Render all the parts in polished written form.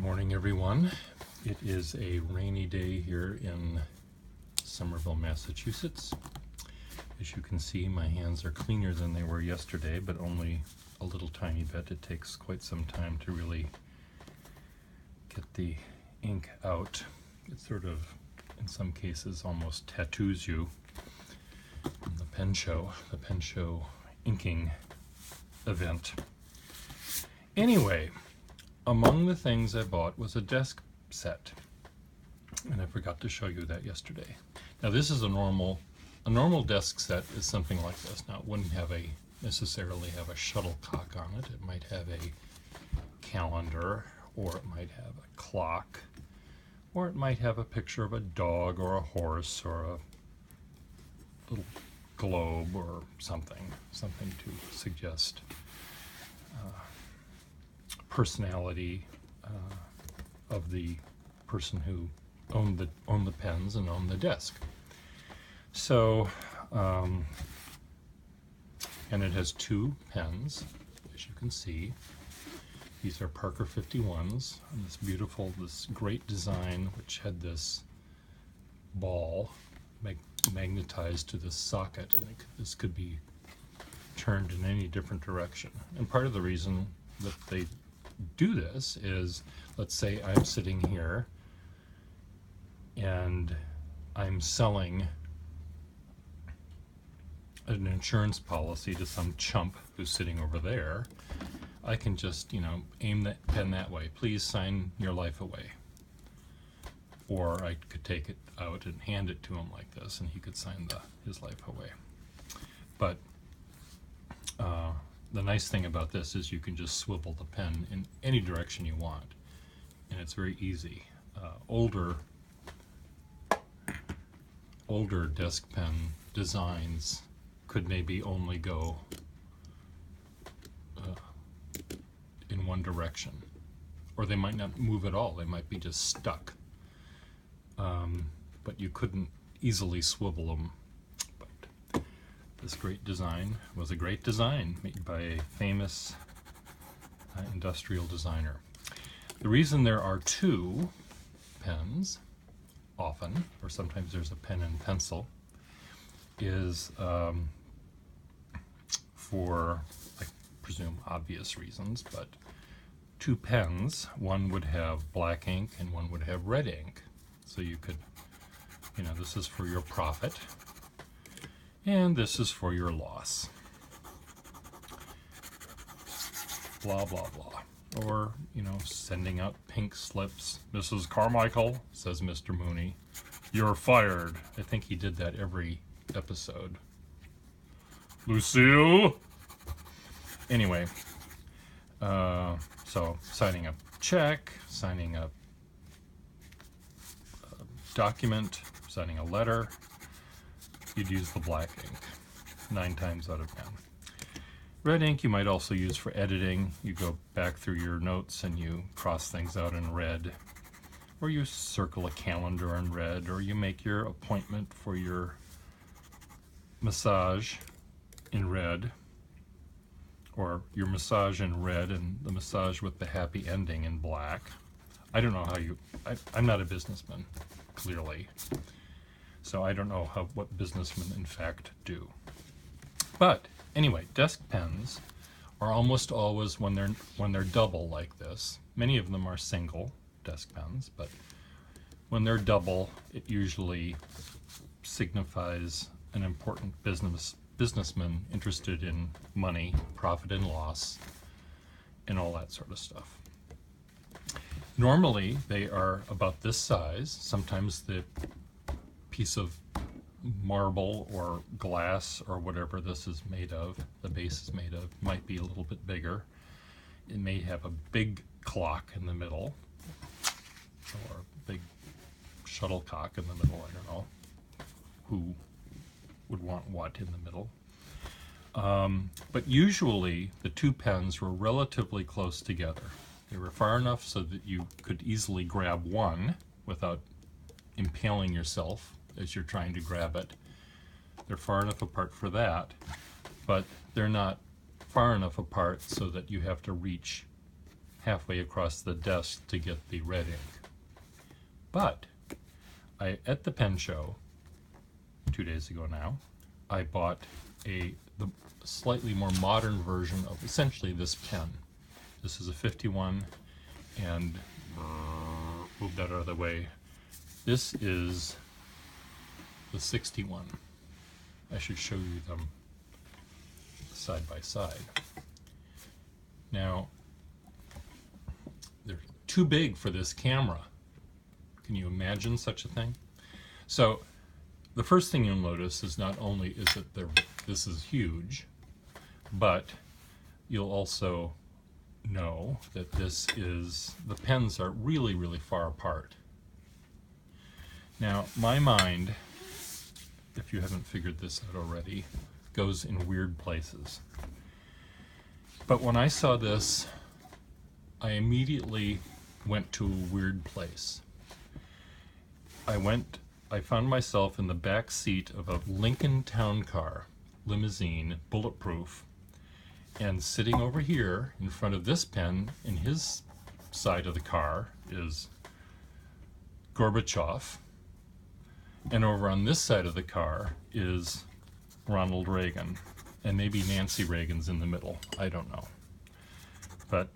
morning, everyone. It is a rainy day here in Somerville, Massachusetts. As you can see, my hands are cleaner than they were yesterday, but only a little tiny bit. It takes quite some time to really get the ink out. It sort of, in some cases, almost tattoos you. The pen show inking event. Anyway, among the things I bought was a desk set, and I forgot to show you that yesterday. Now this is a normal desk set is something like this. Now it wouldn't necessarily have a shuttlecock on it. It might have a calendar, or it might have a clock, or it might have a picture of a dog or a horse or a little globe or something to suggest personality of the person who owned the pens and owned the desk. So, and it has two pens, as you can see. These are Parker 51s, and this great design, which had this ball magnetized to this socket, and this could be turned in any different direction. And part of the reason that they do this is, let's say I'm sitting here and I'm selling an insurance policy to some chump who's sitting over there. I can just, aim that pen that way. Please sign your life away. Or I could take it out and hand it to him like this, and he could sign his life away. But the nice thing about this is you can just swivel the pen in any direction you want, and it's very easy. Older desk pen designs could maybe only go in one direction, or they might not move at all. They might be just stuck. But you couldn't easily swivel them. But this great design was a great design made by a famous industrial designer. The reason there are two pens, often, or sometimes there's a pen and pencil, is for, I presume, obvious reasons, but two pens, one would have black ink and one would have red ink. So you could, this is for your profit, and this is for your loss. Blah, blah, blah. Or, sending out pink slips. Mrs. Carmichael, says Mr. Mooney, you're fired. I think he did that every episode. Lucille? Anyway, so signing a check, signing a document, signing a letter, you'd use the black ink 9 times out of 10. Red ink you might also use for editing. You go back through your notes and you cross things out in red, or you circle a calendar in red, or you make your appointment for your massage in red, or your massage in red and the massage with the happy ending in black. I don't know how I'm not a businessman, clearly, so I don't know what businessmen in fact do. But anyway, desk pens are almost always, when they're double like this, many of them are single desk pens, but when they're double, it usually signifies an important businessman interested in money, profit and loss, and all that sort of stuff. Normally, they are about this size. Sometimes the piece of marble or glass or whatever this is made of, the base is made of, might be a little bit bigger. It may have a big clock in the middle, or a big shuttlecock in the middle. I don't know who would want what in the middle. But usually the two pens were relatively close together. They were far enough so that you could easily grab one without impaling yourself as you're trying to grab it. They're far enough apart for that, but they're not far enough apart so that you have to reach halfway across the desk to get the red ink. But at the pen show 2 days ago now, I bought the slightly more modern version of essentially this pen. This is a 51, and move that out of the way. This is the 61. I should show you them side by side. Now, they're too big for this camera. Can you imagine such a thing? So the first thing you'll notice is not only is that this is huge, but you'll also know that the pens are really, really far apart. Now, my mind, if you haven't figured this out already, goes in weird places. But when I saw this, I immediately went to a weird place. I found myself in the back seat of a Lincoln Town Car, limousine, bulletproof, and sitting over here in front of this pen, in his side of the car, is Gorbachev, and over on this side of the car is Ronald Reagan, and maybe Nancy Reagan's in the middle, I don't know. But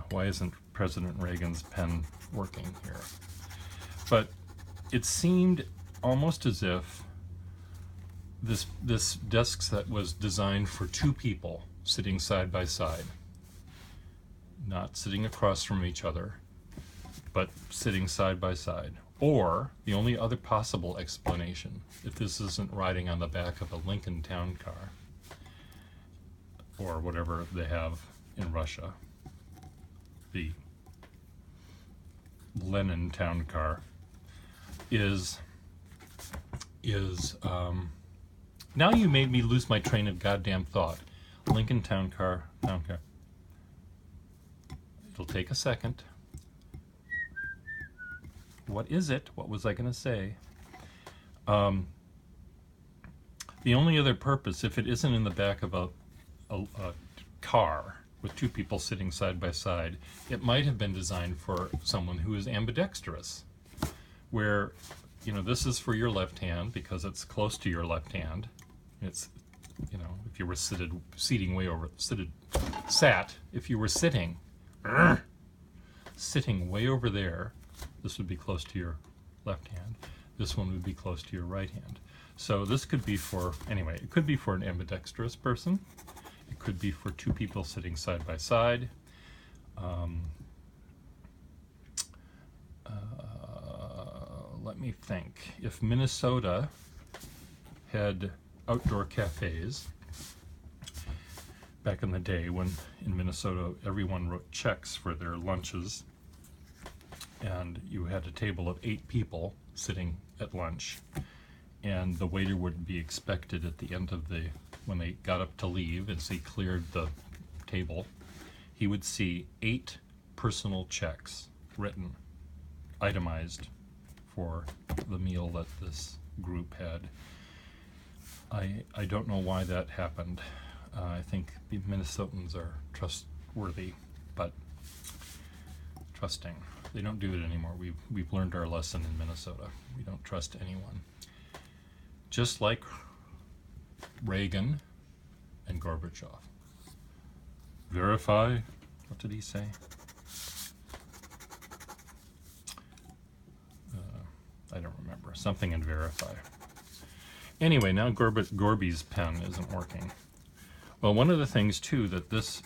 why isn't President Reagan's pen working here? But it seemed almost as if this desk set was designed for two people sitting side by side, not sitting across from each other, but sitting side by side. Or the only other possible explanation, if this isn't riding on the back of a Lincoln Town Car or whatever they have in Russia, the Lenin Town Car, is now you made me lose my train of goddamn thought. Lincoln Town Car. It'll take a second. What is it? What was I going to say? The only other purpose, if it isn't in the back of a car with two people sitting side by side, it might have been designed for someone who is ambidextrous, where, you know, this is for your left hand because it's close to your left hand. It's, you know, if you were sat, if you were sitting way over there, this would be close to your left hand. This one would be close to your right hand. So this could be for, anyway, it could be for an ambidextrous person. It could be for two people sitting side by side. Let me think. If Minnesota had outdoor cafes back in the day, when in Minnesota everyone wrote checks for their lunches, and you had a table of 8 people sitting at lunch, and the waiter would be expected at the end of when they got up to leave, as he cleared the table, he would see 8 personal checks written, itemized, for the meal that this group had. I don't know why that happened. I think the Minnesotans are trustworthy, but trusting. They don't do it anymore. We've learned our lesson in Minnesota. We don't trust anyone. Just like Reagan and Gorbachev. Verify. What did he say? I don't remember. Something in verify. Anyway, now Gorby's pen isn't working. Well, one of the things too that this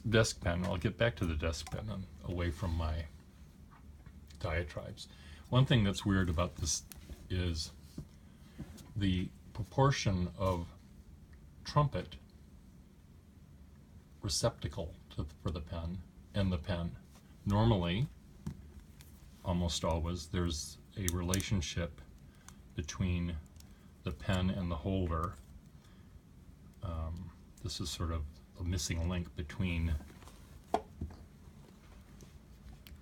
desk pen, I'll get back to the desk pen and away from my diatribes. One thing that's weird about this is the proportion of trumpet receptacle for the pen and the pen. Normally, almost always, there's a relationship between the pen and the holder. This is sort of a missing link between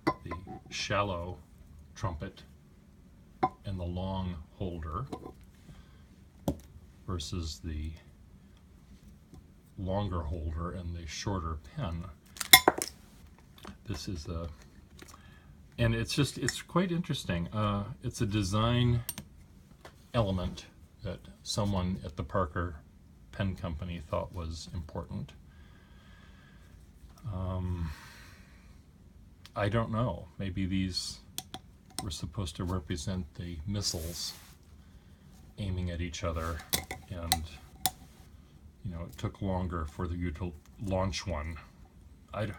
the shallow trumpet and the long holder versus the longer holder and the shorter pen. this is and it's quite interesting. It's a design element that someone at the Parker Pen Company thought was important. I don't know. Maybe these were supposed to represent the missiles aiming at each other, and it took longer for you to launch one.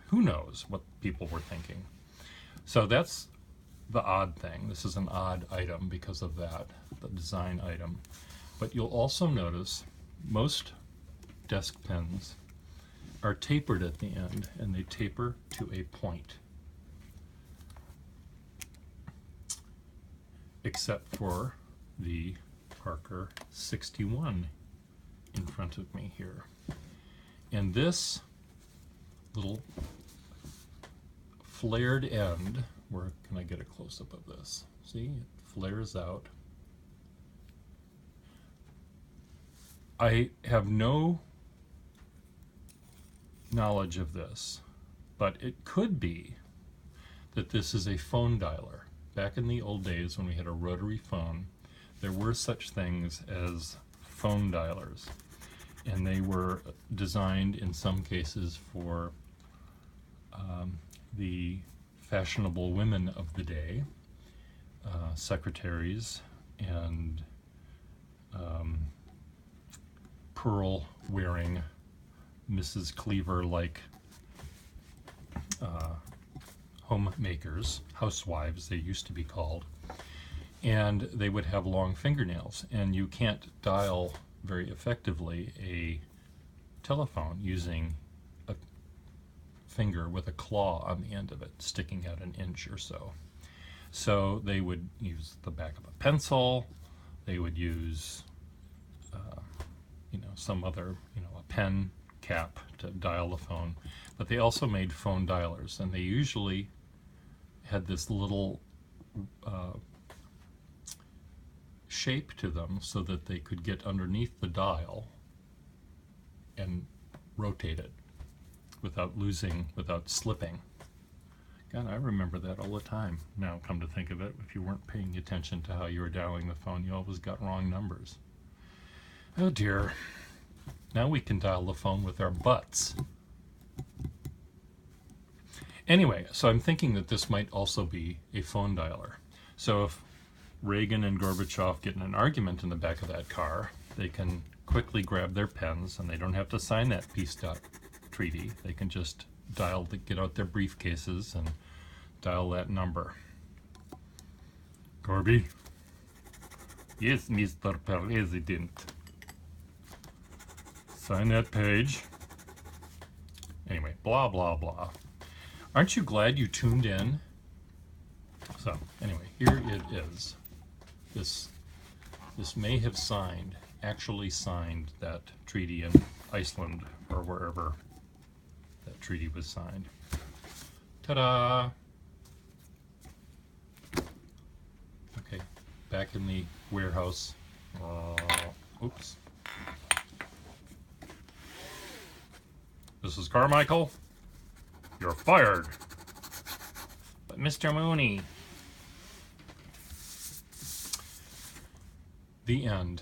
Who knows what people were thinking. So that's the odd thing. This is an odd item because of that, the design item. But you'll also notice most desk pens are tapered at the end, and they taper to a point. Except for the Parker 61 in front of me here. And this little flared end, where can I get a close-up of this? See, it flares out. I have no knowledge of this, but it could be that this is a phone dialer. Back in the old days when we had a rotary phone, there were such things as phone dialers, and they were designed in some cases for the fashionable women of the day, secretaries and pearl-wearing Mrs. Cleaver-like homemakers, housewives they used to be called, and they would have long fingernails, and you can't dial very effectively a telephone using a finger with a claw on the end of it sticking out an inch or so. So they would use the back of a pencil, they would use some other, a pen cap to dial the phone, but they also made phone dialers, and they usually had this little shape to them so that they could get underneath the dial and rotate it without slipping. God, I remember that all the time. Now, come to think of it, if you weren't paying attention to how you were dialing the phone, you always got wrong numbers. Oh dear. Now we can dial the phone with our butts. Anyway, so I'm thinking that this might also be a phone dialer. So if Reagan and Gorbachev get in an argument in the back of that car, they can quickly grab their pens, and they don't have to sign that peace treaty. They can just get out their briefcases and dial that number. Gorby? Yes, Mr. President. Sign that page. Anyway, blah, blah, blah. Aren't you glad you tuned in? So, anyway, here it is. This may have actually signed that treaty in Iceland or wherever that treaty was signed. Ta-da! Okay, back in the warehouse. Oops. This is Carmichael. You're fired. But Mr. Mooney. The end.